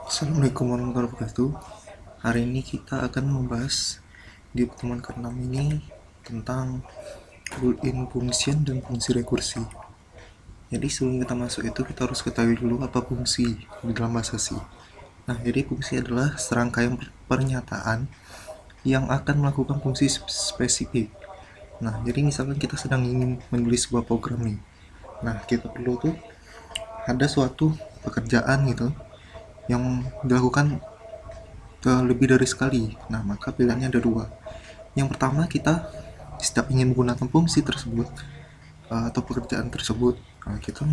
Assalamualaikum warahmatullahi wabarakatuh. Hari ini kita akan membahas di pertemuan ke-6 ini tentang built-in function dan fungsi rekursi. Jadi sebelum kita masuk itu kita harus ketahui dulu apa fungsi di dalam bahasa C. Nah, jadi fungsi adalah serangkaian pernyataan yang akan melakukan fungsi spesifik. Nah, jadi misalkan kita sedang ingin menulis sebuah program nih. Nah, kita perlu tuh ada suatu pekerjaan gitu yang dilakukan lebih dari sekali. Nah, maka pilihannya ada dua. Yang pertama, kita setiap ingin menggunakan fungsi tersebut atau pekerjaan tersebut, kita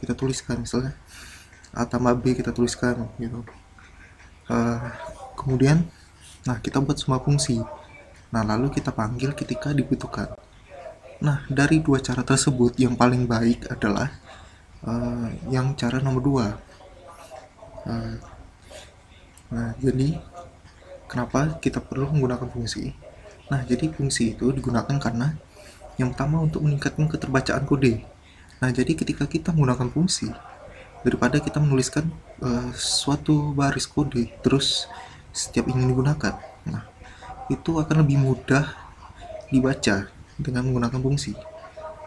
kita tuliskan misalnya A tambah B kita tuliskan gitu. Kemudian, nah kita buat semua fungsi. Nah, lalu kita panggil ketika dibutuhkan. Nah, dari dua cara tersebut yang paling baik adalah yang cara nomor dua. Nah, jadi kenapa kita perlu menggunakan fungsi? Nah, jadi fungsi itu digunakan karena yang pertama untuk meningkatkan keterbacaan kode. Nah, jadi ketika kita menggunakan fungsi, daripada kita menuliskan suatu baris kode terus setiap ingin digunakan, nah itu akan lebih mudah dibaca dengan menggunakan fungsi.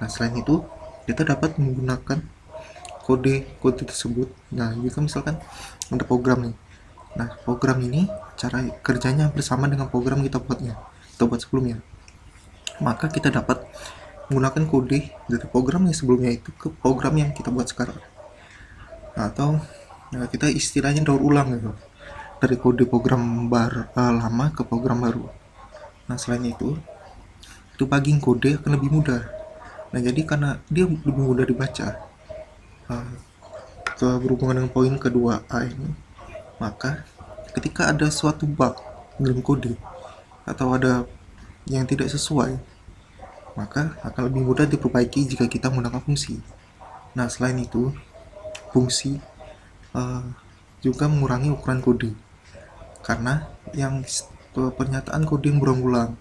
Nah, selain itu kita dapat menggunakan kode tersebut. Nah, jika misalkan ada program nih, nah program ini cara kerjanya hampir sama dengan program kita buat sebelumnya, maka kita dapat menggunakan kode dari program yang sebelumnya itu ke program yang kita buat sekarang, atau kita istilahnya daur ulang gitu, dari kode program lama ke program baru. Nah, selain itu debugging kode akan lebih mudah. Nah, jadi karena dia lebih mudah dibaca, berhubungan dengan poin kedua A ini, maka ketika ada suatu bug dalam kode atau ada yang tidak sesuai, maka akan lebih mudah diperbaiki jika kita menggunakan fungsi. Nah, selain itu, fungsi juga mengurangi ukuran kode, karena yang pernyataan kode yang berulang-ulang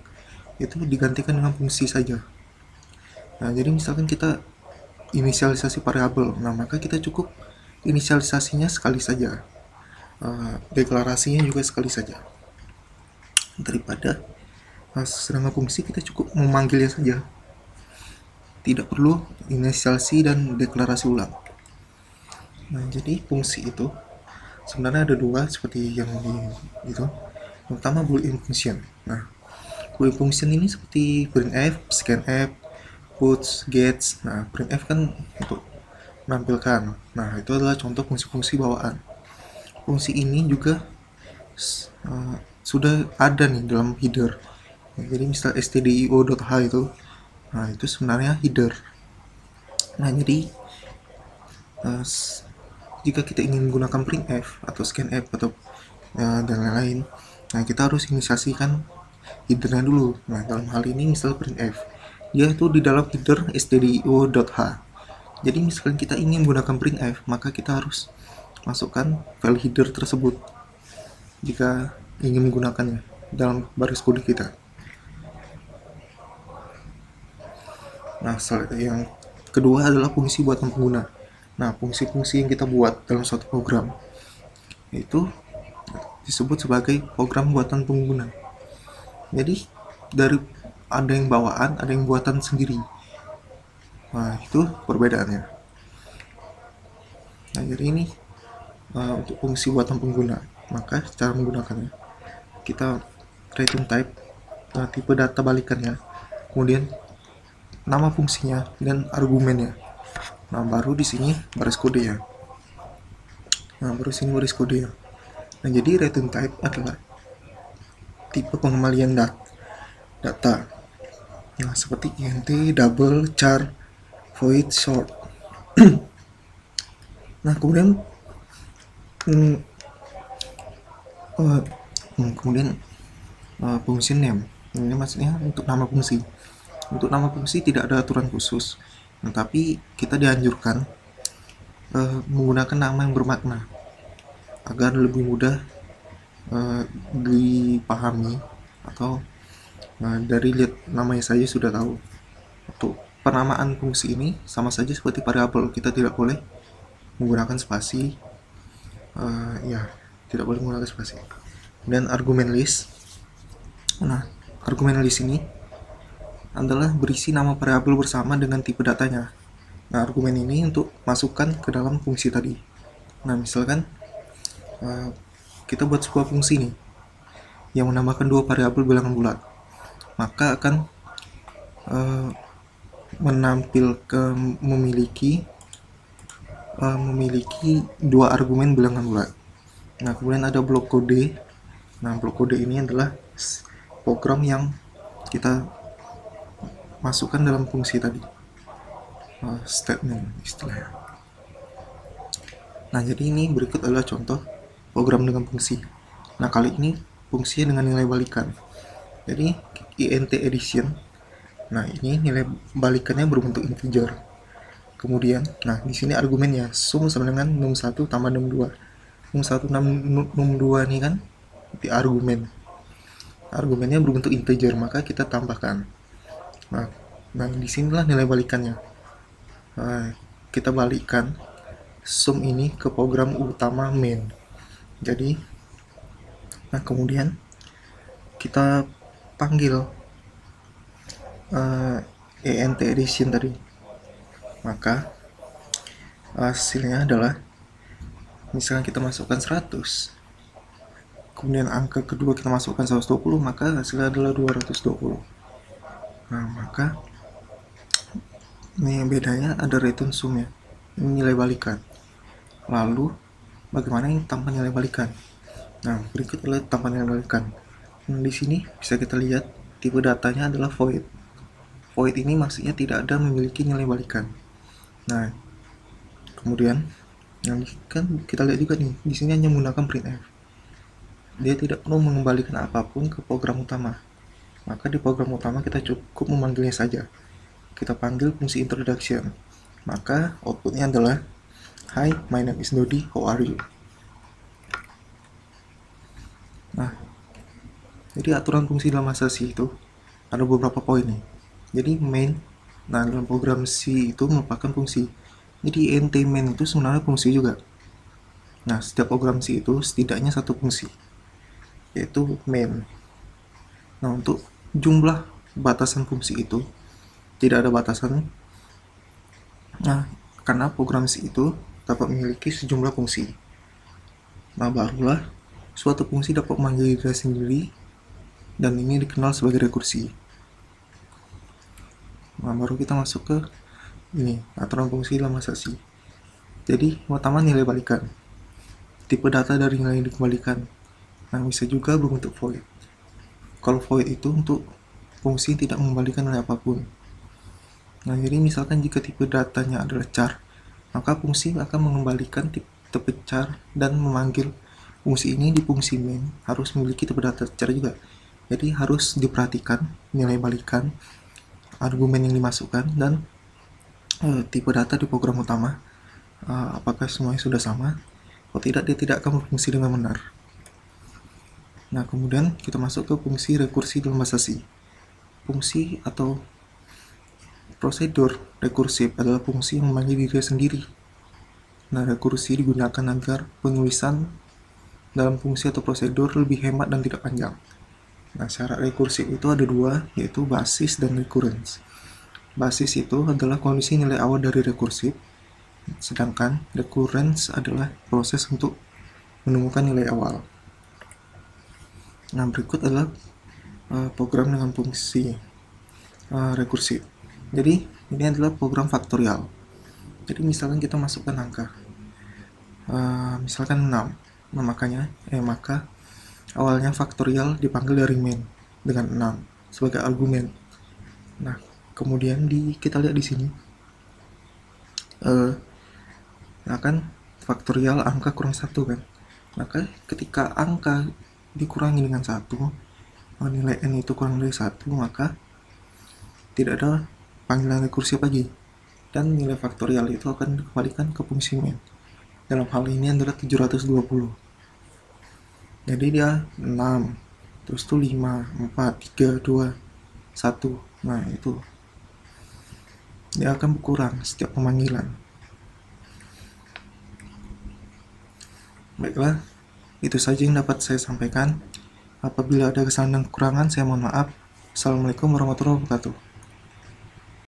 itu digantikan dengan fungsi saja. Nah, jadi misalkan kita inisialisasi variabel, nah maka kita cukup inisialisasinya sekali saja, deklarasinya juga sekali saja, daripada sedangkan fungsi kita cukup memanggilnya saja, tidak perlu inisialisasi dan deklarasi ulang. Nah, jadi fungsi itu sebenarnya ada dua seperti yang itu. Yang pertama boolean function. Nah, boolean function ini seperti printf, scanf, puts, gets. Nah, printf kan untuk menampilkan. Nah, itu adalah contoh fungsi-fungsi bawaan. Fungsi ini juga sudah ada nih dalam header. Nah, jadi misal stdio.h itu, nah itu sebenarnya header. Nah, jadi jika kita ingin menggunakan printf atau scanf atau dan lain-lain, nah kita harus inisiasikan headernya dulu. Nah, dalam hal ini misal printf, dia itu di dalam header stdio.h. Jadi misalkan kita ingin menggunakan printf, maka kita harus masukkan file header tersebut jika ingin menggunakannya dalam baris kode kita. Nah, yang kedua adalah fungsi buatan pengguna. Nah, fungsi-fungsi yang kita buat dalam suatu program itu disebut sebagai program buatan pengguna. Jadi dari ada yang bawaan, ada yang buatan sendiri. Nah, itu perbedaannya. Nah, jadi ini untuk fungsi buatan pengguna. Maka cara menggunakannya, kita return type, tipe data balikannya, kemudian nama fungsinya dan argumennya. Nah, baru di sini baris kode ya. Nah, baru sini baris kode ya. Nah, jadi return type adalah tipe pengembalian data. Nah, seperti int, double, char, void, short. Nah, kemudian function name. Ini maksudnya untuk nama fungsi. Untuk nama fungsi tidak ada aturan khusus, tetapi kita dianjurkan menggunakan nama yang bermakna agar lebih mudah dipahami, atau dari lihat namanya saja sudah tahu. Untuk penamaan fungsi ini sama saja seperti variabel, kita tidak boleh menggunakan spasi Ya, tidak boleh menggunakan spasi. Dan argumen list. Nah, argumen list ini adalah berisi nama variabel bersama dengan tipe datanya. Nah, argumen ini untuk masukkan ke dalam fungsi tadi. Nah, misalkan kita buat sebuah fungsi nih yang menambahkan dua variabel bilangan bulat, maka akan menampilkan memiliki dua argumen bilangan bulat. Nah, kemudian ada blok kode. Nah, blok kode ini adalah program yang kita masukkan dalam fungsi tadi, statement istilahnya. Nah, jadi ini berikut adalah contoh program dengan fungsi. Nah, kali ini fungsinya dengan nilai balikan. Jadi int addition. Nah, ini nilai balikannya berbentuk integer. Kemudian, nah di sini argumennya sum sama dengan num1 tambah num2. Num1 num2 ini kan di argumen. Argumennya berbentuk integer, maka kita tambahkan. Nah di sinilah nilai balikannya. Nah, kita balikkan sum ini ke program utama main. Jadi, nah kemudian kita panggil int addition tadi, maka hasilnya adalah misalnya kita masukkan 100, kemudian angka kedua kita masukkan 120, maka hasilnya adalah 220. Nah, maka ini bedanya ada return sum ya, ini nilai balikan. Lalu bagaimana ini tanpa nilai balikan? Nah, berikut adalah tanpa nilai balikan. Nah, di sini bisa kita lihat tipe datanya adalah void. Void ini maksudnya tidak ada memiliki nilai balikan. Nah, kemudian yang kan kita lihat juga nih, di sini hanya menggunakan printf. Dia tidak perlu mengembalikan apapun ke program utama. Maka di program utama kita cukup memanggilnya saja. Kita panggil fungsi introduction. Maka outputnya adalah hi, my name is Dodi, how are you? Nah, jadi aturan fungsi dalam bahasa C itu ada beberapa poin nih. Jadi main, nah dalam program C itu merupakan fungsi. Jadi int main itu sebenarnya fungsi juga. Nah, setiap program C itu setidaknya satu fungsi, yaitu main. Nah, untuk jumlah batasan fungsi itu tidak ada batasan. Nah, karena program C itu dapat memiliki sejumlah fungsi. Nah, barulah suatu fungsi dapat memanggil diri sendiri, dan ini dikenal sebagai rekursi. Nah, baru kita masuk ke ini, aturan fungsi dalam bahasa C. Jadi, pertama nilai balikan. Tipe data dari nilai yang dikembalikan. Nah, bisa juga berbentuk void. Kalau void itu untuk fungsi tidak mengembalikan nilai apapun. Nah, jadi misalkan jika tipe datanya adalah char, maka fungsi akan mengembalikan tipe char dan memanggil fungsi ini di fungsi main harus memiliki tipe data char juga. Jadi harus diperhatikan nilai balikan, argumen yang dimasukkan, dan tipe data di program utama. Apakah semuanya sudah sama? Kalau tidak, dia tidak akan berfungsi dengan benar. Nah, kemudian kita masuk ke fungsi rekursi dalam bahasa C. Fungsi atau prosedur rekursif adalah fungsi yang memanggil diri sendiri. Nah, rekursi digunakan agar penulisan dalam fungsi atau prosedur lebih hemat dan tidak panjang. Nah, syarat rekursif itu ada dua, yaitu basis dan recurrence. Basis itu adalah kondisi nilai awal dari rekursif, sedangkan recurrence adalah proses untuk menemukan nilai awal. Nah, berikut adalah program dengan fungsi rekursif. Jadi ini adalah program faktorial. Jadi misalkan kita masukkan angka, misalkan 6, nah maka awalnya faktorial dipanggil dari main dengan 6 sebagai argumen. Nah, kemudian kita lihat di sini, nah kan faktorial angka kurang 1 kan, maka ketika angka dikurangi dengan 1, nilai n itu kurang dari 1, maka tidak ada panggilan rekursif lagi, dan nilai faktorial itu akan dikembalikan ke fungsi main. Dalam hal ini adalah 720. Jadi dia 6, terus tuh 5, 4, 3, 2, 1. Nah, itu dia akan berkurang setiap pemanggilan. Baiklah, itu saja yang dapat saya sampaikan. Apabila ada kesalahan dan kekurangan, saya mohon maaf. Assalamualaikum warahmatullahi wabarakatuh.